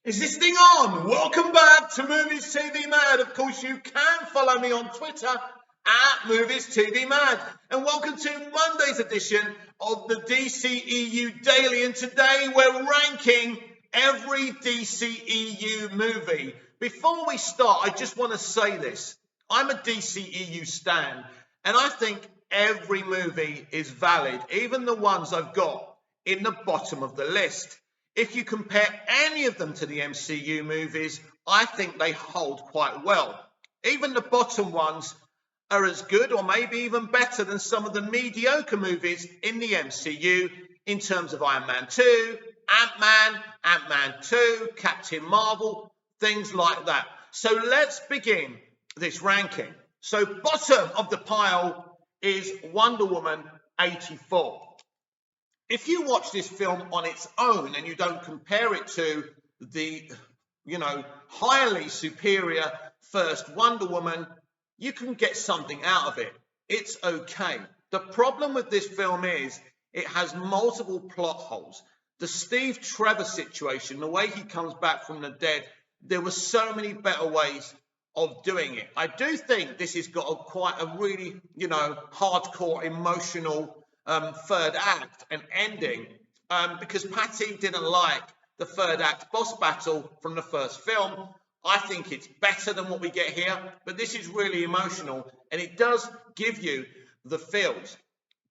Is this thing on? Welcome back to Movies TV Mad. Of course, you can follow me on Twitter at Movies TV Mad. And welcome to Monday's edition of the DCEU Daily. And today we're ranking every DCEU movie. Before we start, I just want to say this. I'm a DCEU stan, and I think every movie is valid, even the ones I've got in the bottom of the list. If you compare any of them to the MCU movies, I think they hold quite well. Even the bottom ones are as good or maybe even better than some of the mediocre movies in the MCU in terms of Iron Man 2, Ant-Man, Ant-Man 2, Captain Marvel, things like that. So let's begin this ranking. So bottom of the pile is Wonder Woman 84. If you watch this film on its own and you don't compare it to the, highly superior first Wonder Woman, you can get something out of it. It's okay. The problem with this film is it has multiple plot holes. The Steve Trevor situation, the way he comes back from the dead, there were so many better ways of doing it. I do think this has got quite a really, hardcore, emotional third act and ending because Patty didn't like the third act boss battle from the first film. I think it's better than what we get here, but this is really emotional and it does give you the feels.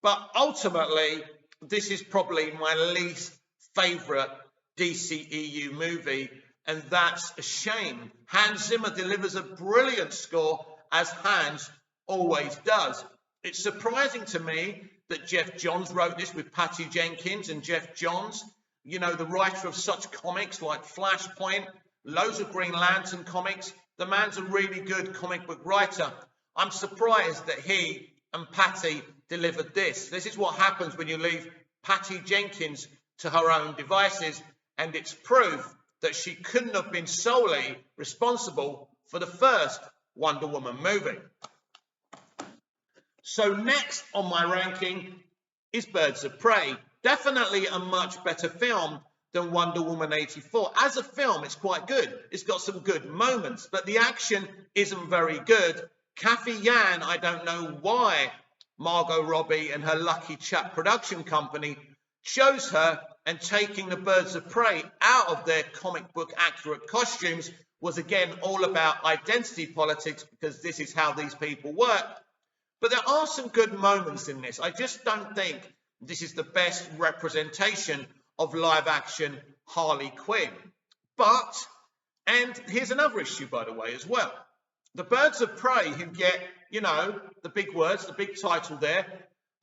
But ultimately, this is probably my least favorite DCEU movie, and that's a shame. Hans Zimmer delivers a brilliant score, as Hans always does. It's surprising to me that Jeff Johns wrote this with Patty Jenkins, and Jeff Johns, the writer of such comics like Flashpoint, loads of Green Lantern comics. The man's a really good comic book writer. I'm surprised that he and Patty delivered this. This is what happens when you leave Patty Jenkins to her own devices, and it's proof that she couldn't have been solely responsible for the first Wonder Woman movie. So next on my ranking is Birds of Prey. Definitely a much better film than Wonder Woman 84. As a film, it's quite good. It's got some good moments, but the action isn't very good. Kathy Yan, I don't know why Margot Robbie and her Lucky Chap production company chose her, and taking the Birds of Prey out of their comic book accurate costumes was again all about identity politics, because this is how these people work. But there are some good moments in this. I just don't think this is the best representation of live action Harley Quinn. But, and here's another issue, by the way, as well. The Birds of Prey, who get, the big words, the big title there,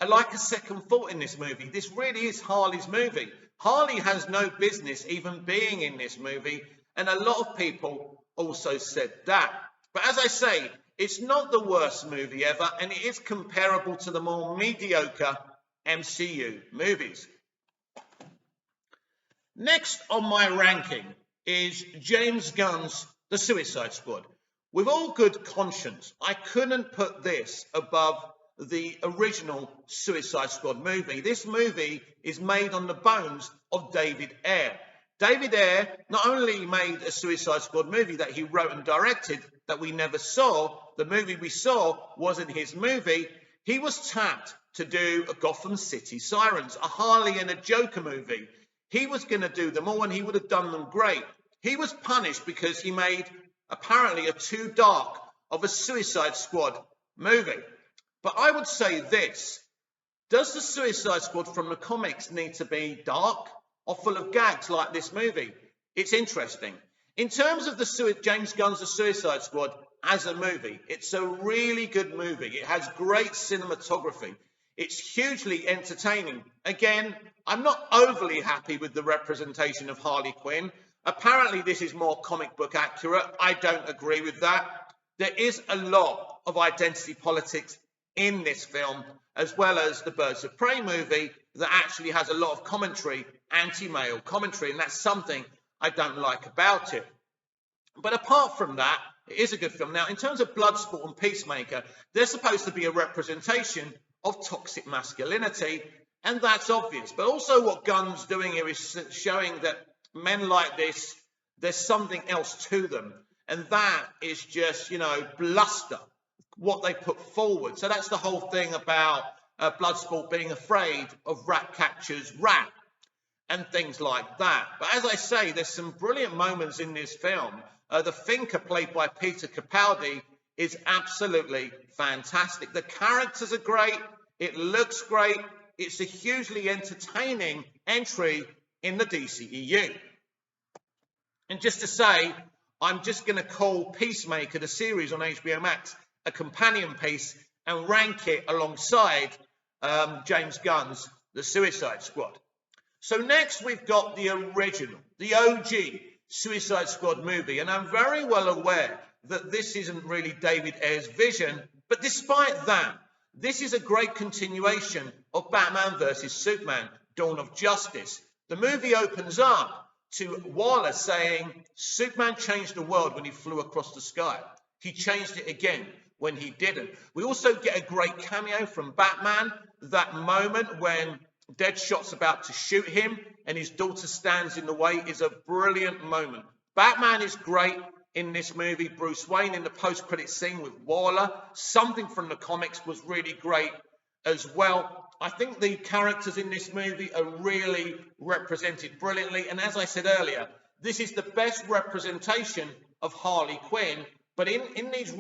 are like a second thought in this movie. This really is Harley's movie. Harley has no business even being in this movie, and a lot of people also said that. But as I say, it's not the worst movie ever, and it is comparable to the more mediocre MCU movies. Next on my ranking is James Gunn's The Suicide Squad. With all good conscience, I couldn't put this above the original Suicide Squad movie. This movie is made on the bones of David Ayer. David Ayer not only made a Suicide Squad movie that he wrote and directed that we never saw, the movie we saw wasn't his movie. He was tapped to do a Gotham City Sirens, a Harley and a Joker movie. He was going to do them all, and he would have done them great. He was punished because he made apparently a too dark of a Suicide Squad movie. But I would say this: does the Suicide Squad from the comics need to be dark or full of gags like this movie? It's interesting. In terms of James Gunn's The Suicide Squad as a movie, it's a really good movie. It has great cinematography. It's hugely entertaining. Again, I'm not overly happy with the representation of Harley Quinn. Apparently, this is more comic book accurate. I don't agree with that. There is a lot of identity politics in this film, as well as the Birds of Prey movie that actually has a lot of commentary, anti-male commentary, and that's something I don't like about it. But apart from that, it is a good film. Now, in terms of Bloodsport and Peacemaker, they're supposed to be a representation of toxic masculinity, and that's obvious. But also what Gunn's doing here is showing that men like this, there's something else to them. And that is just, bluster, what they put forward. So that's the whole thing about Bloodsport being afraid of Ratcatcher's rat and things like that. But as I say, there's some brilliant moments in this film. The Thinker, played by Peter Capaldi, is absolutely fantastic. The characters are great. It looks great. It's a hugely entertaining entry in the DCEU. And just to say, I'm just going to call Peacemaker, the series on HBO Max, a companion piece and rank it alongside James Gunn's The Suicide Squad. So next we've got the original, the OG Suicide Squad movie. And I'm very well aware that this isn't really David Ayer's vision. But despite that, this is a great continuation of Batman vs. Superman, Dawn of Justice. The movie opens up to Waller saying, Superman changed the world when he flew across the sky. He changed it again when he didn't. We also get a great cameo from Batman, that moment when Deadshot's about to shoot him and his daughter stands in the way is a brilliant moment. Batman is great in this movie. Bruce Wayne in the post-credit scene with Waller. Something from the comics was really great as well. I think the characters in this movie are really represented brilliantly. And as I said earlier, this is the best representation of Harley Quinn. But in this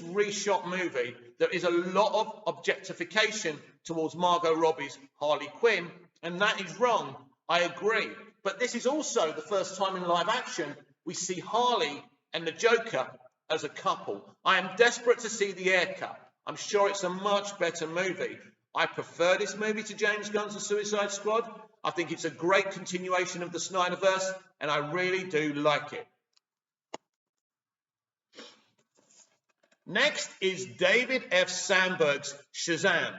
reshot movie, there is a lot of objectification towards Margot Robbie's Harley Quinn. And that is wrong. I agree. But this is also the first time in live action we see Harley and the Joker as a couple. I am desperate to see the haircut. I'm sure it's a much better movie. I prefer this movie to James Gunn's The Suicide Squad. I think it's a great continuation of the Snyderverse, and I really do like it. Next is David F. Sandberg's Shazam.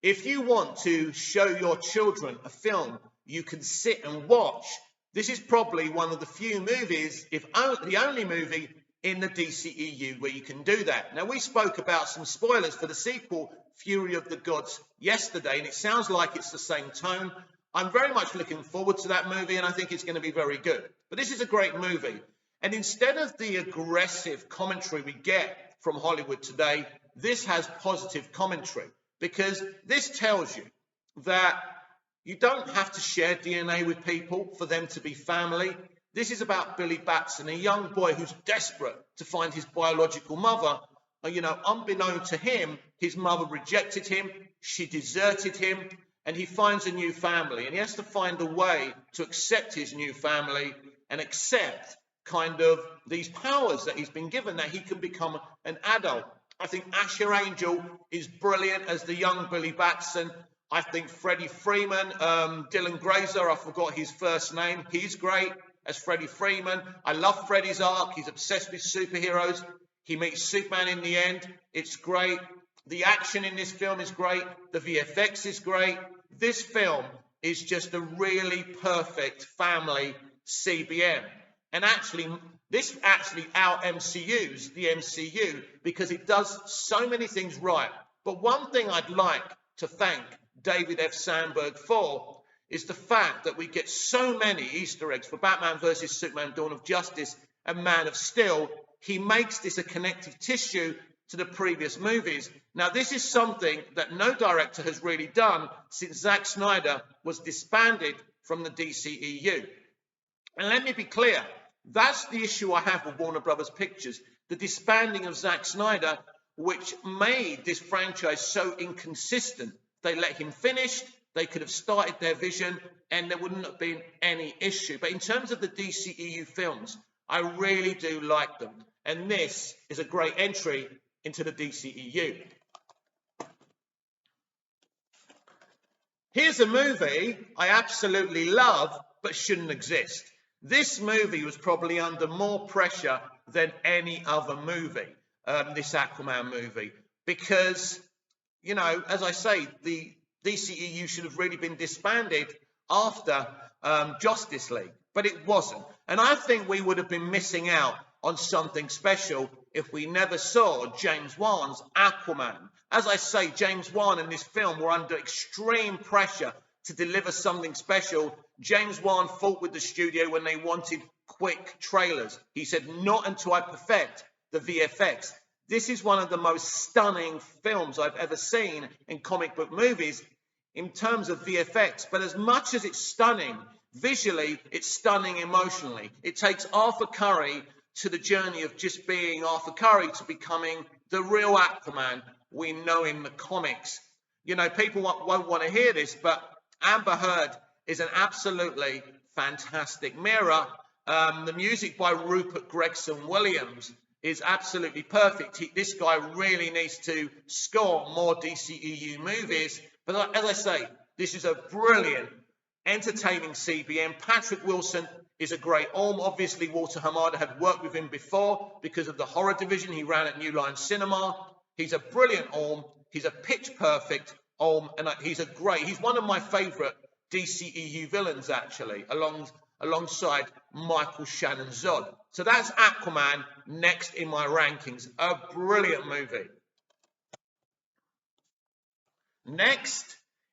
If you want to show your children a film you can sit and watch, this is probably one of the few movies, if the only movie in the DCEU where you can do that. Now, we spoke about some spoilers for the sequel, Fury of the Gods, yesterday, and it sounds like it's the same tone. I'm very much looking forward to that movie, and I think it's going to be very good. But this is a great movie. And instead of the aggressive commentary we get from Hollywood today, this has positive commentary, because this tells you that you don't have to share DNA with people for them to be family. This is about Billy Batson, a young boy who's desperate to find his biological mother. Unbeknown to him, his mother rejected him, she deserted him, and he finds a new family. And he has to find a way to accept his new family and accept kind of these powers that he's been given, that he can become an adult. I think Asher Angel is brilliant as the young Billy Batson. I think Freddie Freeman, Dylan Grazer, I forgot his first name, he's great as Freddie Freeman. I love Freddie's arc. He's obsessed with superheroes. He meets Superman in the end. It's great. The action in this film is great. The VFX is great. This film is just a really perfect family CBM. And actually, this actually out-MCUs the MCU because it does so many things right. But one thing I'd like to thank David F. Sandberg for is the fact that we get so many Easter eggs for Batman vs. Superman, Dawn of Justice, and Man of Steel. He makes this a connective tissue to the previous movies. Now, this is something that no director has really done since Zack Snyder was disbanded from the DCEU. And let me be clear, that's the issue I have with Warner Brothers Pictures, the disbanding of Zack Snyder, which made this franchise so inconsistent. They let him finish, they could have started their vision, and there wouldn't have been any issue. But in terms of the DCEU films, I really do like them. And this is a great entry into the DCEU. Here's a movie I absolutely love, but shouldn't exist. This movie was probably under more pressure than any other movie, this Aquaman movie, because, you know, as I say, the DCEU should have really been disbanded after Justice League, but it wasn't. And I think we would have been missing out on something special if we never saw James Wan's Aquaman. As I say, James Wan and this film were under extreme pressure to deliver something special. James Wan fought with the studio when they wanted quick trailers. He said, not until I perfect the VFX. This is one of the most stunning films I've ever seen in comic book movies in terms of VFX. But as much as it's stunning visually, it's stunning emotionally. It takes Arthur Curry to the journey of just being Arthur Curry to becoming the real Aquaman we know in the comics. You know, people won't want to hear this, but Amber Heard is an absolutely fantastic mirror. The music by Rupert Gregson-Williams is absolutely perfect. This guy really needs to score more DCEU movies. But as I say, this is a brilliant, entertaining CBM. Patrick Wilson is a great Orm. Obviously, Walter Hamada had worked with him before because of the horror division he ran at New Line Cinema. He's a brilliant Orm. He's a pitch-perfect Orm, and he's one of my favourite DCEU villains, actually, alongside Michael Shannon Zod. So that's Aquaman next in my rankings. A brilliant movie. Next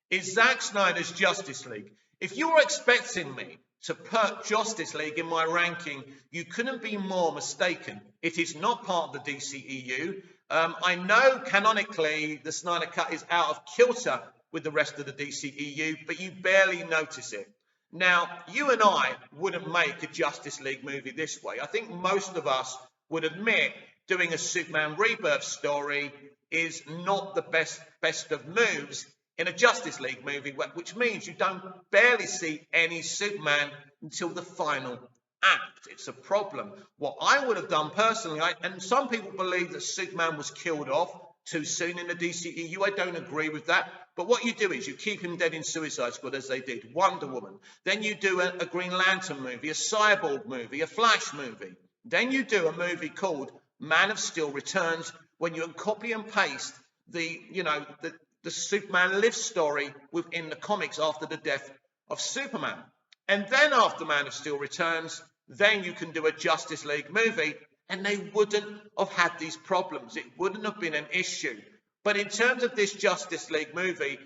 is Zack Snyder's Justice League. If you were expecting me to put Justice League in my ranking, you couldn't be more mistaken. It is not part of the DCEU. I know canonically the Snyder Cut is out of kilter with the rest of the DCEU, but you barely notice it. Now, you and I wouldn't make a Justice League movie this way. I think most of us would admit doing a Superman Rebirth story is not the best of moves in a Justice League movie, which means you don't barely see any Superman until the final act. It's a problem. What I would have done personally, and some people believe that Superman was killed off too soon in the DCEU. I don't agree with that. But what you do is you keep him dead in Suicide Squad, as they did, Wonder Woman. Then you do a Green Lantern movie, a Cyborg movie, a Flash movie. Then you do a movie called Man of Steel Returns, when you copy and paste the Superman Lives story within the comics after the death of Superman. And then after Man of Steel Returns, then you can do a Justice League movie, and they wouldn't have had these problems. It wouldn't have been an issue. But in terms of this Justice League movie,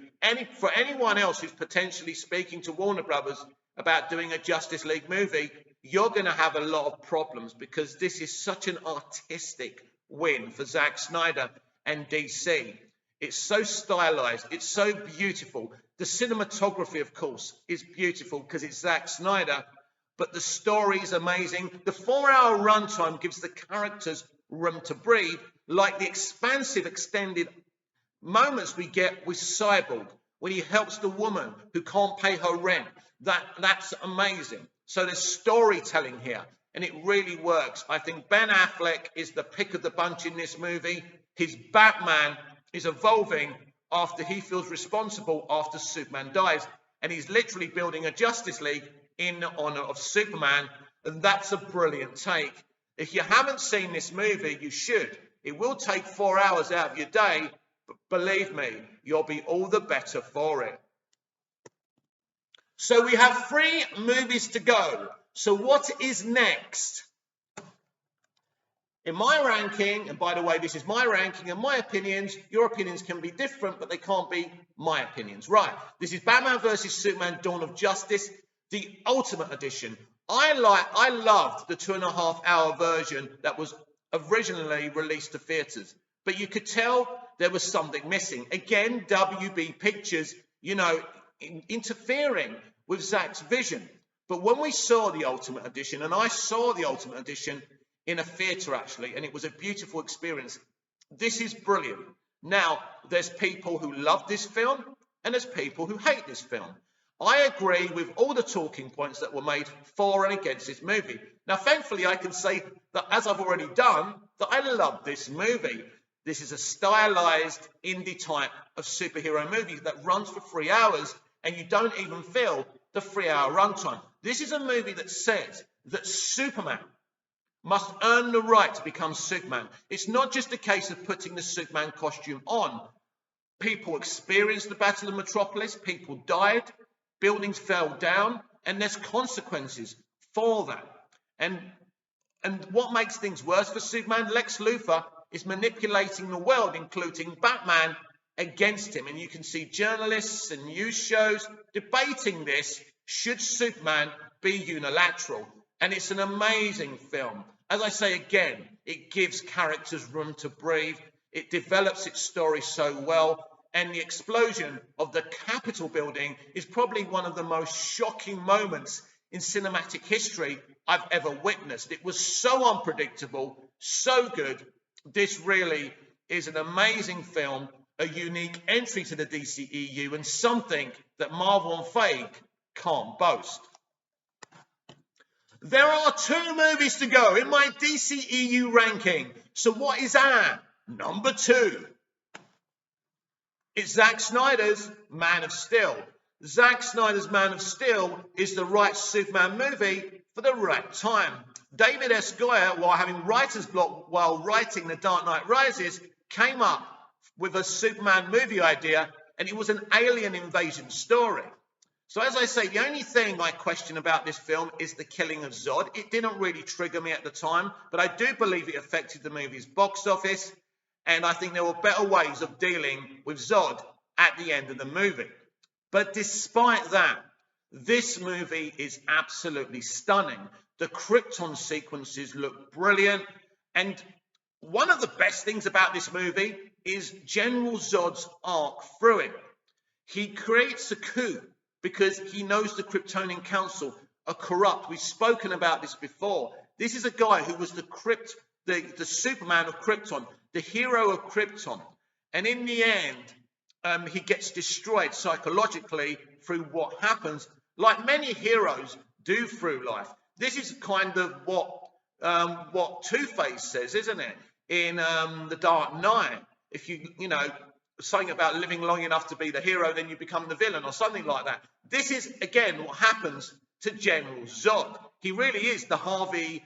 for anyone else who's potentially speaking to Warner Brothers about doing a Justice League movie, you're going to have a lot of problems, because this is such an artistic win for Zack Snyder and DC. It's so stylized. It's so beautiful. The cinematography, of course, is beautiful because it's Zack Snyder, but the story is amazing. The 4-hour runtime gives the characters room to breathe, like the expansive extended moments we get with Cyborg when he helps the woman who can't pay her rent. That's amazing. So there's storytelling here, and it really works. I think Ben Affleck is the pick of the bunch in this movie. His Batman is evolving after he feels responsible after Superman dies, and he's literally building a Justice League in honor of Superman, and that's a brilliant take. If you haven't seen this movie, you should. It will take 4 hours out of your day, but believe me, you'll be all the better for it. So we have 3 movies to go. So what is next? In my ranking, and by the way, this is my ranking and my opinions. Your opinions can be different, but they can't be my opinions. Right, this is Batman vs. Superman Dawn of Justice, the Ultimate Edition. I loved the 2.5-hour version that was originally released to theaters, but you could tell there was something missing. Again, WB Pictures, interfering with Zack's vision. But when we saw the Ultimate Edition, and I saw the Ultimate Edition in a theatre actually, and it was a beautiful experience. This is brilliant. Now, there's people who love this film, and there's people who hate this film. I agree with all the talking points that were made for and against this movie. Now, thankfully, I can say that, as I've already done, that I love this movie. This is a stylized indie type of superhero movie that runs for 3 hours, and you don't even feel the 3-hour runtime. This is a movie that says that Superman must earn the right to become Superman. It's not just a case of putting the Superman costume on. People experienced the Battle of Metropolis, people died, buildings fell down, and there's consequences for that. And what makes things worse for Superman, Lex Luthor is manipulating the world, including Batman, against him. And you can see journalists and news shows debating this. Should Superman be unilateral? And it's an amazing film. As I say again, it gives characters room to breathe. It develops its story so well. And the explosion of the Capitol building is probably one of the most shocking moments in cinematic history I've ever witnessed. It was so unpredictable, so good. This really is an amazing film, a unique entry to the DCEU, and something that Marvel and Feige can't boast. There are 2 movies to go in my DCEU ranking. So what is our number 2? It's Zack Snyder's Man of Steel. Zack Snyder's Man of Steel is the right Superman movie for the right time. David S. Goyer, while having writer's block while writing The Dark Knight Rises, came up with a Superman movie idea, and it was an alien invasion story. So as I say, the only thing I question about this film is the killing of Zod. It didn't really trigger me at the time, but I do believe it affected the movie's box office, and I think there were better ways of dealing with Zod at the end of the movie. But despite that, this movie is absolutely stunning. The Krypton sequences look brilliant, and one of the best things about this movie is General Zod's arc through it. He creates a coup because he knows the Kryptonian Council are corrupt. We've spoken about this before. This is a guy who was the Superman of Krypton, the hero of Krypton. And in the end, he gets destroyed psychologically through what happens, like many heroes do through life. This is kind of what Two-Face says, isn't it? In The Dark Knight. If you know, something about living long enough to be the hero, then you become the villain or something like that. This is, again, what happens to General Zod. He really is the Harvey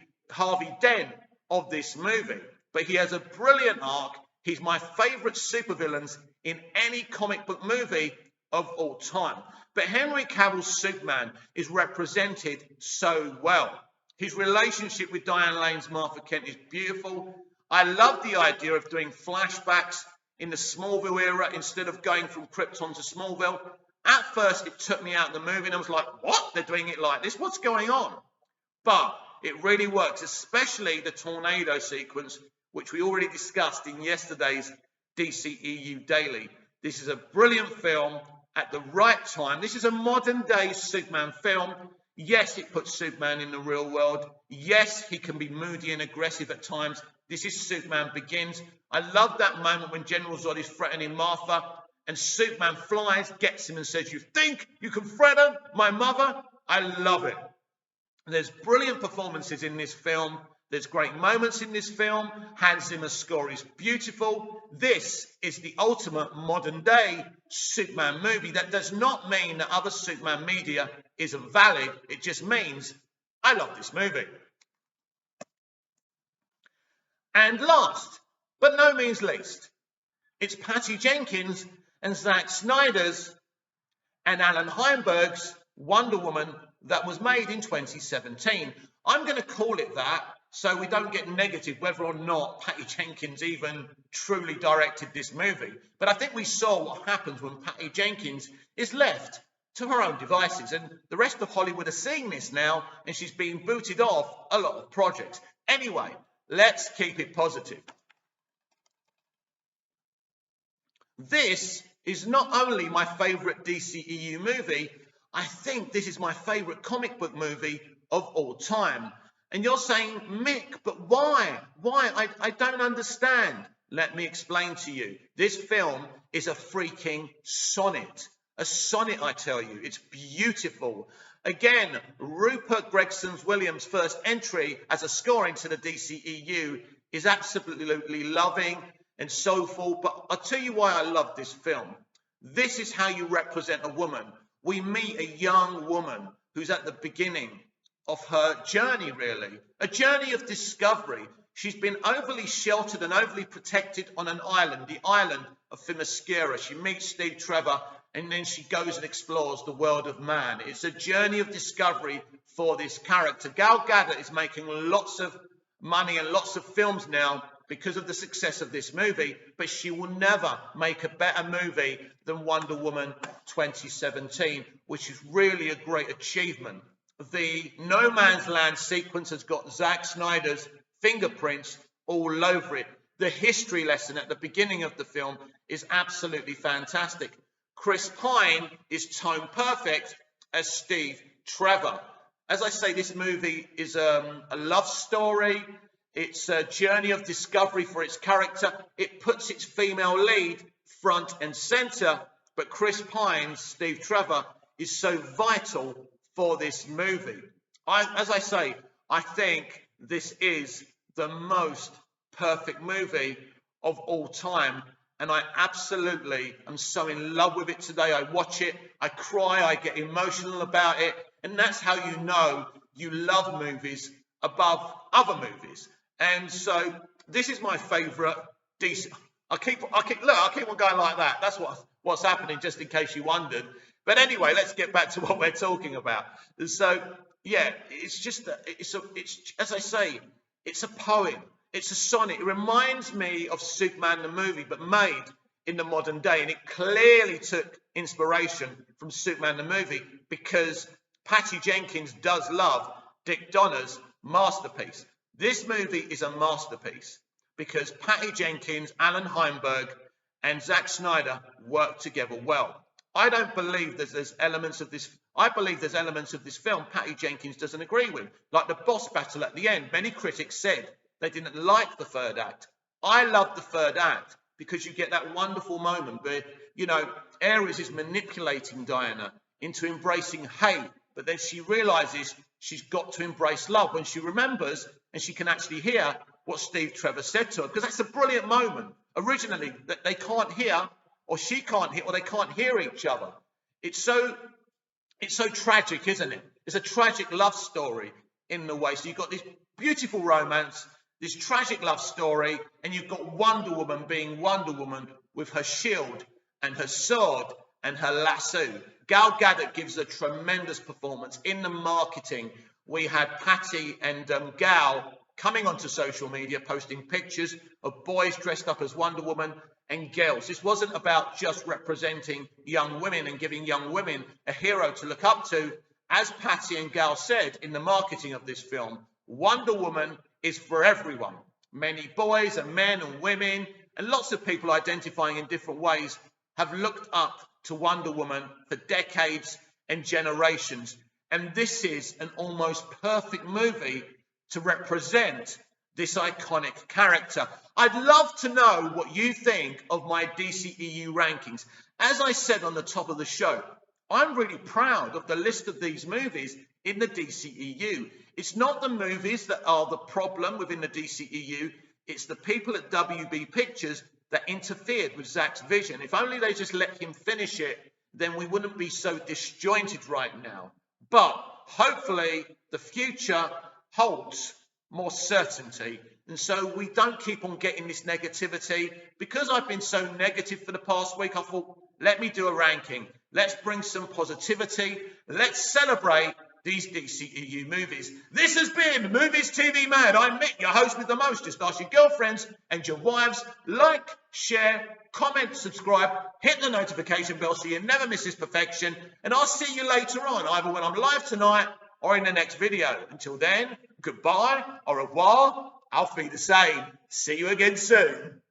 Dent of this movie. But he has a brilliant arc. He's my favourite supervillains in any comic book movie of all time. But Henry Cavill's Superman is represented so well. His relationship with Diane Lane's Martha Kent is beautiful. I love the idea of doing flashbacks in the Smallville era instead of going from Krypton to Smallville. At first, it took me out of the movie and I was like, what? They're doing it like this? What's going on? But it really works, especially the tornado sequence, which we already discussed in yesterday's DCEU Daily. This is a brilliant film at the right time. This is a modern-day Superman film. Yes, it puts Superman in the real world. Yes, he can be moody and aggressive at times. This is Superman Begins. I love that moment when General Zod is threatening Martha and Superman flies, gets him and says, "You think you can threaten my mother?" I love it. There's brilliant performances in this film. There's great moments in this film. Hans Zimmer's score is beautiful. This is the ultimate modern-day Superman movie. That does not mean that other Superman media isn't valid. It just means I love this movie. And last, but no means least, it's Patty Jenkins and Zack Snyder's and Alan Heinberg's Wonder Woman that was made in 2017. I'm going to call it that so we don't get negative whether or not Patty Jenkins even truly directed this movie. But I think we saw what happens when Patty Jenkins is left to her own devices. And the rest of Hollywood are seeing this now, and she's being booted off a lot of projects. Anyway, let's keep it positive. This is not only my favourite DCEU movie, I think this is my favourite comic book movie of all time. And you're saying, Mick, but why? Why? I don't understand. Let me explain to you. This film is a freaking sonnet. A sonnet, I tell you. It's beautiful. Again, Rupert Gregson-Williams' first entry as a score into the DCEU is absolutely loving and soulful. But I'll tell you why I love this film. This is how you represent a woman. We meet a young woman who's at the beginning of her journey, really. A journey of discovery. She's been overly sheltered and overly protected on an island, the island of Themyscira. She meets Steve Trevor, and then she goes and explores the world of man. It's a journey of discovery for this character. Gal Gadot is making lots of money and lots of films now because of the success of this movie, but she will never make a better movie than Wonder Woman 2017, which is really a great achievement. The No Man's Land sequence has got Zack Snyder's fingerprints all over it. The history lesson at the beginning of the film is absolutely fantastic. Chris Pine is tone perfect as Steve Trevor. As I say, this movie is a love story. It's a journey of discovery for its character. It puts its female lead front and center, but Chris Pine's Steve Trevor is so vital for this movie. As I say, I think this is the most perfect movie of all time, and I absolutely am so in love with it today. I watch it, I cry, I get emotional about it, and that's how you know you love movies above other movies. And so this is my favorite DC. I keep on going like that. That's what's happening, just in case you wondered. But anyway, let's get back to what we're talking about. And so yeah, it's just it's as I say, it's a poem. It's a sonnet. It reminds me of Superman the movie, but made in the modern day. And it clearly took inspiration from Superman the movie, because Patty Jenkins does love Dick Donner's masterpiece. This movie is a masterpiece because Patty Jenkins, Alan Heinberg, and Zack Snyder work together well. I don't believe there's elements of this. I believe there's elements of this film Patty Jenkins doesn't agree with, like the boss battle at the end. Many critics said they didn't like the third act. I love the third act because you get that wonderful moment where, Ares is manipulating Diana into embracing hate, but then she realizes she's got to embrace love when she remembers and she can actually hear what Steve Trevor said to her, because that's a brilliant moment. Originally, that they can't hear, or she can't hear, or they can't hear each other. It's so tragic, isn't it? It's a tragic love story in the way. So you've got this beautiful romance, this tragic love story, and you've got Wonder Woman being Wonder Woman with her shield and her sword and her lasso. Gal Gadot gives a tremendous performance. In the marketing, we had Patty and Gal coming onto social media, posting pictures of boys dressed up as Wonder Woman and girls. This wasn't about just representing young women and giving young women a hero to look up to. As Patty and Gal said in the marketing of this film, Wonder Woman is for everyone. Many boys and men and women and lots of people identifying in different ways have looked up to Wonder Woman for decades and generations. And this is an almost perfect movie to represent this iconic character. I'd love to know what you think of my DCEU rankings. As I said on the top of the show, I'm really proud of the list of these movies in the DCEU. It's not the movies that are the problem within the DCEU. It's the people at WB Pictures that interfered with Zack's vision. If only they just let him finish it, then we wouldn't be so disjointed right now. But hopefully the future holds more certainty, and so we don't keep on getting this negativity. Because I've been so negative for the past week, I thought, let me do a ranking. Let's bring some positivity. Let's celebrate these DCEU movies. This has been Movies TV Mad. I'm Mick, your host with the most. Just ask your girlfriends and your wives. Like, share, comment, subscribe, hit the notification bell so you never miss this perfection. And I'll see you later on, either when I'm live tonight or in the next video. Until then, goodbye, au revoir, auf Wiedersehen. See you again soon.